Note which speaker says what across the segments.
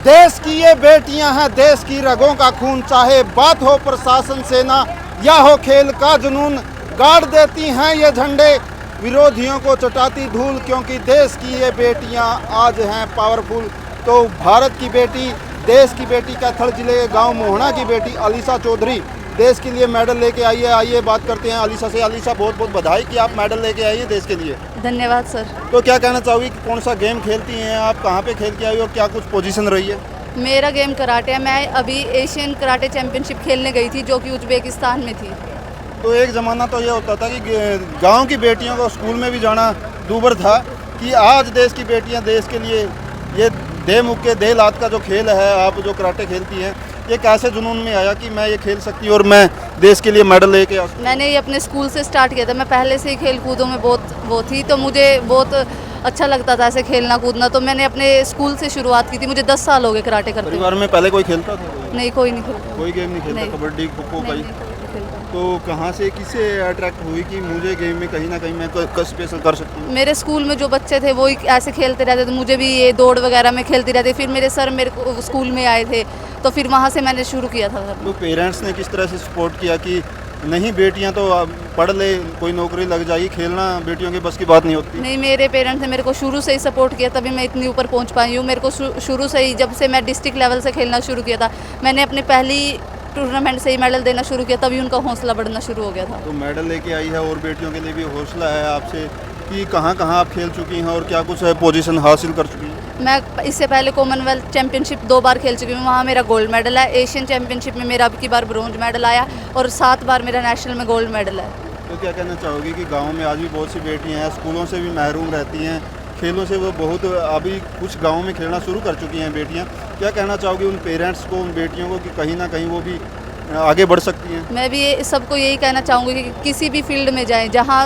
Speaker 1: देश की ये बेटियां हैं, देश की रगों का खून, चाहे बात हो प्रशासन सेना या हो खेल का जुनून, गाड़ देती हैं ये झंडे, विरोधियों को चटाती धूल, क्योंकि देश की ये बेटियां आज हैं पावरफुल। तो भारत की बेटी, देश की बेटी, कैथल जिले के गांव मोहना की बेटी अलीशा चौधरी देश के लिए मेडल लेके आई है। आइए बात करते हैं अलीशा से। अलीशा, बहुत बहुत बधाई कि आप मेडल लेके आई हैं देश के लिए।
Speaker 2: धन्यवाद सर।
Speaker 1: तो क्या कहना चाहोगी कि कौन सा गेम खेलती हैं आप, कहाँ पे खेल के आई और क्या कुछ पोजीशन रही है?
Speaker 2: मेरा गेम कराटे है। मैं अभी एशियन कराटे चैंपियनशिप खेलने गई थी, जो कि उज्बेकिस्तान में थी।
Speaker 1: तो एक ज़माना तो ये होता था कि गांव की बेटियों को स्कूल में भी जाना दूभर था, कि आज देश की बेटियां देश के लिए ये दे मुक्के दे लात का जो खेल है, आप जो कराटे खेलती हैं, ये कैसे जुनून में आया कि मैं ये खेल सकती हूँ और मैं देश के लिए मेडल लेके आ सकती?
Speaker 2: मैंने ये अपने स्कूल से स्टार्ट किया था। मैं पहले से ही खेल कूदों में बहुत वो थी, तो मुझे बहुत अच्छा लगता था ऐसे खेलना कूदना। तो मैंने अपने स्कूल से शुरुआत की थी। मुझे 10 साल हो गए कराटे करते।
Speaker 1: परिवार में पहले कोई खेलता था?
Speaker 2: नहीं, कोई नहीं खेलता।
Speaker 1: कोई गेम नहीं खेलता?
Speaker 2: नहीं।
Speaker 1: कबड्डी, खो खो,
Speaker 2: नहीं,
Speaker 1: कहीं?
Speaker 2: नहीं, कोई नहीं खेलता।
Speaker 1: तो कहाँ से, किससे अट्रैक्ट हुई कि मुझे गेम में कहीं ना कहीं मैं स्पेशल कर सकती हूँ?
Speaker 2: मेरे स्कूल में जो बच्चे थे वो ही ऐसे खेलते रहते, तो मुझे भी ये दौड़ वगैरह में खेलती रहती। फिर मेरे सर मेरे को स्कूल में आए थे, तो फिर वहाँ से मैंने शुरू किया था।
Speaker 1: तो पेरेंट्स ने किस तरह से सपोर्ट किया कि नहीं बेटियां तो पढ़ ले, कोई नौकरी लग जाएगी, खेलना बेटियों के बस की बात नहीं होती?
Speaker 2: नहीं, मेरे पेरेंट्स ने मेरे को शुरू से ही सपोर्ट किया, तभी मैं इतनी ऊपर पहुंच पाई हूँ। मेरे को शुरू से ही, जब से मैं डिस्ट्रिक्ट लेवल से खेलना शुरू किया था, मैंने अपनी पहली टूर्नामेंट से ही मेडल देना शुरू किया, तभी उनका हौसला बढ़ना शुरू हो गया था।
Speaker 1: तो मेडल लेके आई है और बेटियों के लिए भी हौसला है आपसे कि कहाँ कहाँ आप खेल चुकी हैं और क्या कुछ पोजीशन हासिल कर चुकी हैं?
Speaker 2: मैं इससे पहले कॉमनवेल्थ चैंपियनशिप 2 बार खेल चुकी हूँ, वहाँ मेरा गोल्ड मेडल है। एशियन चैंपियनशिप में मेरा अब की बार ब्रोंज मेडल आया और 7 बार मेरा नेशनल में गोल्ड मेडल है।
Speaker 1: तो क्या कहना चाहोगी कि गाँव में आज भी बहुत सी बेटियाँ हैं, स्कूलों से भी महरूम रहती हैं, खेलों से वो बहुत, अभी कुछ गाँव में खेलना शुरू कर चुकी हैं बेटियाँ, क्या कहना चाहोगी उन पेरेंट्स को, उन बेटियों को कि कहीं ना कहीं वो भी आगे बढ़ सकती हैं?
Speaker 2: मैं भी सबको यही कहना चाहूँगी कि किसी भी फील्ड में जाएं, जहाँ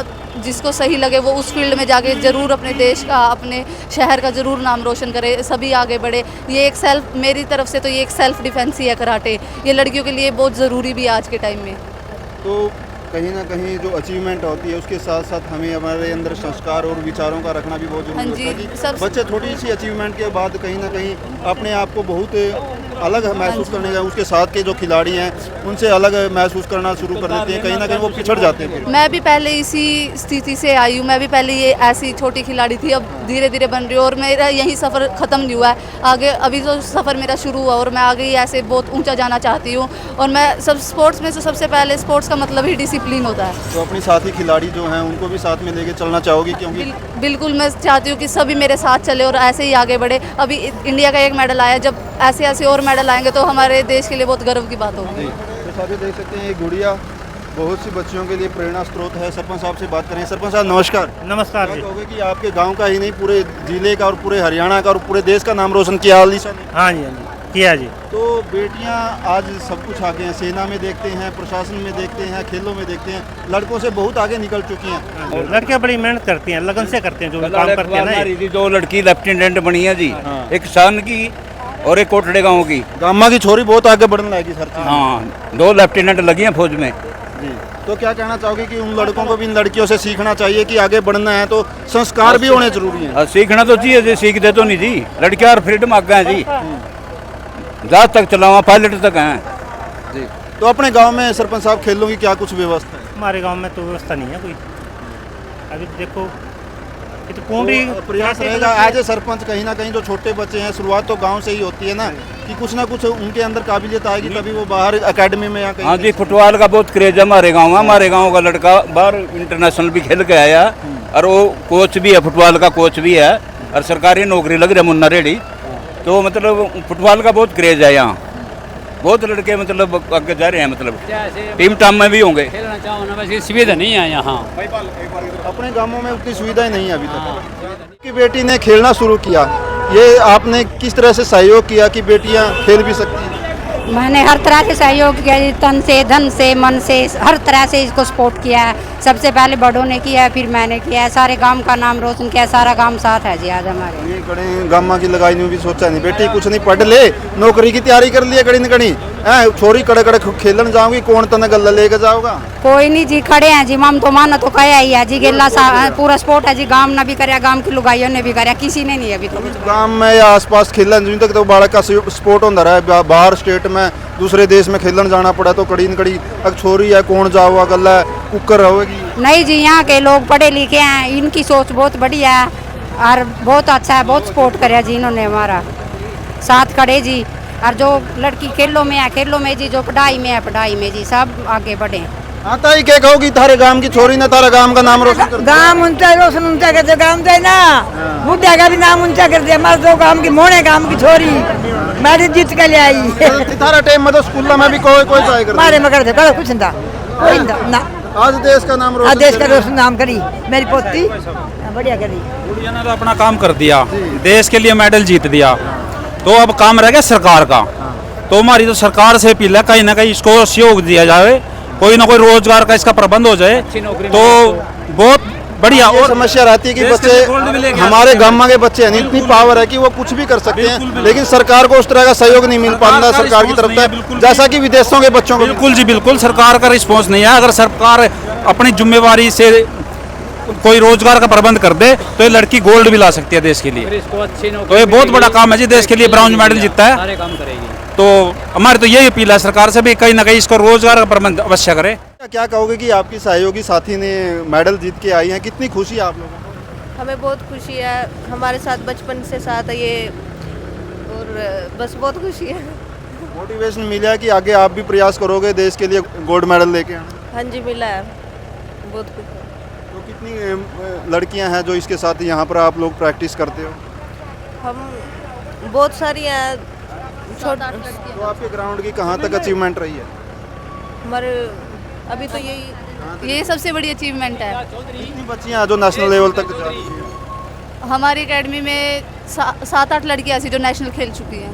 Speaker 2: जिसको सही लगे वो उस फील्ड में जाके ज़रूर अपने देश का, अपने शहर का ज़रूर नाम रोशन करे, सभी आगे बढ़े। ये एक सेल्फ, मेरी तरफ से तो ये एक सेल्फ डिफेंस ही है कराटे। ये लड़कियों के लिए बहुत ज़रूरी भी है आज के टाइम में।
Speaker 1: तो कहीं ना कहीं जो अचीवमेंट होती है उसके साथ साथ हमें हमारे अंदर संस्कार और विचारों का रखना भी बहुत जरूरी होता है कि बच्चे थोड़ी सी अचीवमेंट के बाद कहीं ना कहीं अपने आप को बहुत अलग महसूस करने का, उसके साथ के जो खिलाड़ी हैं उनसे अलग महसूस करना शुरू कर देते हैं, कहीं ना कहीं वो पिछड़ जाते हैं।
Speaker 2: मैं भी पहले इसी स्थिति से आई हूँ। मैं भी पहले ये ऐसी छोटी खिलाड़ी थी, अब धीरे धीरे बन रही हूँ और मेरा यही सफ़र ख़त्म नहीं हुआ है। आगे अभी तो सफ़र मेरा शुरू हुआ और मैं आगे ही ऐसे बहुत ऊंचा जाना चाहती हूँ। और मैं सब स्पोर्ट्स में से सबसे पहले, स्पोर्ट्स का मतलब ही डिसिप्लिन होता है।
Speaker 1: तो अपनी साथी खिलाड़ी जो हैं उनको भी साथ में लेके चलना चाहोगी? क्योंकि
Speaker 2: बिल्कुल मैं चाहती हूँ कि सभी मेरे साथ चले और ऐसे ही आगे बढ़े। अभी इंडिया का एक मेडल आया, जब ऐसे ऐसे और मेडल आएंगे तो हमारे देश के लिए बहुत गर्व की बात होगी।
Speaker 1: तो साथियों देख सकते हैं ये गुड़िया बहुत सी बच्चियों के लिए प्रेरणा स्रोत है। सरपंच साहब से बात करें। सरपंच साहब नमस्कार।
Speaker 3: नमस्कार
Speaker 1: क्या
Speaker 3: जी।
Speaker 1: कहोगे कि आपके गांव का ही नहीं, पूरे जिले का और पूरे हरियाणा का और पूरे देश का नाम रोशन किया अलीशा ने?
Speaker 3: हाँ जी, हाँ जी, किया जी।
Speaker 1: तो बेटियां आज सब कुछ आगे हैं, सेना में देखते हैं, प्रशासन में देखते हैं, खेलों में देखते हैं, लड़कों से बहुत आगे निकल चुकी हैं।
Speaker 3: लड़कियां बड़ी मेहनत करती हैं, लगन से करते हैं जो भी काम करते हैं ना ये।
Speaker 4: जो लड़की लेफ्टिनेंट बनी है जी, एक शान की और एक कोटड़े गांव की।
Speaker 1: गामा की छोरी बहुत आगे बढ़ने लगी सर।
Speaker 4: हाँ, 2 लेफ्टिनेंट लगी हैं फौज में
Speaker 1: जी। तो क्या कहना चाहोगे कि उन लड़कों को भी इन लड़कियों से सीखना चाहिए कि आगे बढ़ना है तो संस्कार भी होने जरूरी है?
Speaker 4: सीखना तो चाहिए जी, सीखते तो नहीं जी। लड़कियां और फ्रीडम आगे हैं जी, जहाँ तक चलावा पायलट तक हैं
Speaker 1: जी। तो अपने गांव में सरपंच साहब खेलों की क्या कुछ व्यवस्था है?
Speaker 3: हमारे गांव में तो व्यवस्था नहीं है कोई। अभी देखो ये तो पूरी
Speaker 1: तो प्रयास रहेगा एज ए सरपंच, कहीं ना कहीं जो छोटे बच्चे हैं, शुरुआत तो गांव से ही होती है ना, कि कुछ ना कुछ उनके अंदर काबिलियत आएगी तभी वो बाहर एकेडमी में या कहीं।
Speaker 4: हाँ जी, फुटबॉल का बहुत क्रेज है हमारे गाँव में। हमारे गाँव का लड़का बाहर इंटरनेशनल भी खेल के आया और वो कोच भी है, फुटबॉल का कोच भी है और सरकारी नौकरी लग रही है मुन्ना रेड्डी। तो मतलब फुटबॉल का बहुत क्रेज है यहाँ, बहुत लड़के मतलब आगे जा रहे हैं, मतलब टीम टाइम में भी होंगे।
Speaker 5: खेलना चाहो ना, वैसे सुविधा नहीं है यहाँ।
Speaker 1: अपने गांवों में उतनी सुविधाएं नहीं है अभी तक। की बेटी ने खेलना शुरू किया, ये आपने किस तरह से सहयोग किया कि बेटियां खेल भी सकती हैं?
Speaker 6: मैंने हर तरह से सहयोग किया जी, तन से, धन से, मन से, हर तरह से इसको सपोर्ट किया है। सबसे पहले बड़ों ने किया है, फिर मैंने किया है। सारे गांव का नाम रोशन किया, सारा गांव साथ है जी आज हमारे।
Speaker 1: ये कड़ी गामा की लगाई नहीं भी सोचा नहीं, बेटी कुछ नहीं, पढ़ ले, नौकरी की तैयारी कर लिया कड़ी न कड़ी, छोरी कड़े कड़े खेलन जाऊंगी, कौन तने गल्ला लेके जाओगा?
Speaker 6: कोई नहीं जी, खड़े हैं जी, मम तो माना तो कया ही है जी, गेला पूरा स्पोर्ट है जी, गांव ने भी कराया, गांव की लुगाइयों ने भी कराया, किसी ने नहीं अभी तो।
Speaker 1: गांव में या आसपास खेलन जिन तक तो बालक का स्पोर्ट होता रहा, बाहर स्टेट में दूसरे देश में खेलन जाना पड़ा तो कड़ी न कड़ी अग छोरी है कौन जाओगा गल्ला कुकर रहोगी।
Speaker 6: नहीं जी, यहाँ के लोग पढ़े लिखे हैं, इनकी सोच बहुत बढ़िया है और बहुत अच्छा है, बहुत सपोर्ट कराया जी इन्होंने, हमारा साथ खड़े जी। और जो लड़की खेलों में है खेलों में जी, जो पढ़ाई में है पढ़ाई में जी, सब आगे बढ़े।
Speaker 1: आता ही क्या कहोगी, थारे गांव की छोरी ने तारा गांव का नाम रोशन कर दिया?
Speaker 7: गांव ऊंचा रोशन ऊंचा करते, गांव से ना बुढ़िया का भी नाम ऊंचा कर दिया। हमारे तो गांव की मोने गांव की छोरी मेरी जीत के ले आई।
Speaker 1: थारा टाइम में तो स्कूल में भी कोई ट्राई कर
Speaker 7: मारे मगर करो कुछ ना कोई ना,
Speaker 1: आज देश का नाम रोशन
Speaker 7: देश का रोशन नाम करी मेरी पोती, बढ़िया करी।
Speaker 8: गुड़िया ने तो अपना काम कर दिया, देश के लिए मेडल जीत दिया, तो अब काम रह गया सरकार का। तो हमारी तो सरकार से अपील है कहीं ना कहीं इसको सहयोग दिया जाए, कोई ना कोई रोजगार का इसका प्रबंध हो जाए तो बहुत बढ़िया।
Speaker 1: और समस्या रहती है कि बच्चे हमारे गांव के बच्चे हैं, इतनी पावर है कि वो कुछ भी कर सकते हैं, लेकिन सरकार को उस तरह का सहयोग नहीं मिल पाता सरकार की तरफ से, जैसा कि विदेशों के बच्चों को।
Speaker 8: बिल्कुल जी बिल्कुल, सरकार का रिस्पॉन्स नहीं है। अगर सरकार अपनी जिम्मेवारी से कोई रोजगार का प्रबंध कर दे तो ये लड़की गोल्ड भी ला सकती है देश के लिए। तो ये बहुत बड़ा काम है जी, देश के लिए ब्रॉन्ज मेडल जीतता है।
Speaker 5: सारे काम करेगी।
Speaker 8: तो हमारी तो यही अपील है सरकार से भी कहीं ना कहीं इसको रोजगार का प्रबंध अवश्य करे।
Speaker 1: क्या कहोगे कि आपकी सहयोगी साथी ने मेडल जीत के आई हैं, कितनी खुशी है आप लोगों को?
Speaker 9: हमें बहुत खुशी है, हमारे साथ बचपन से साथ है ये, और बस बहुत खुशी है।
Speaker 1: मोटिवेशन मिला है कि आगे आप भी प्रयास करोगे देश के लिए गोल्ड मेडल लेके आना?
Speaker 9: हाँ जी मिला है, बहुत खुश है।
Speaker 1: तो कितनी लड़कियां हैं जो इसके साथ यहाँ पर आप लोग प्रैक्टिस करते हो?
Speaker 9: हम बहुत सारी हैं,
Speaker 1: तो आपके ग्राउंड की कहाँ तक अचीवमेंट रही है?
Speaker 9: हमारे अभी तो यही
Speaker 2: ये सबसे बड़ी अचीवमेंट है।
Speaker 1: कितनी बच्चियां हैं जो नेशनल लेवल तक जा चुकी हैं?
Speaker 2: हमारी एकेडमी में 7-8 लड़कियां ऐसी जो नेशनल खेल चुकी हैं।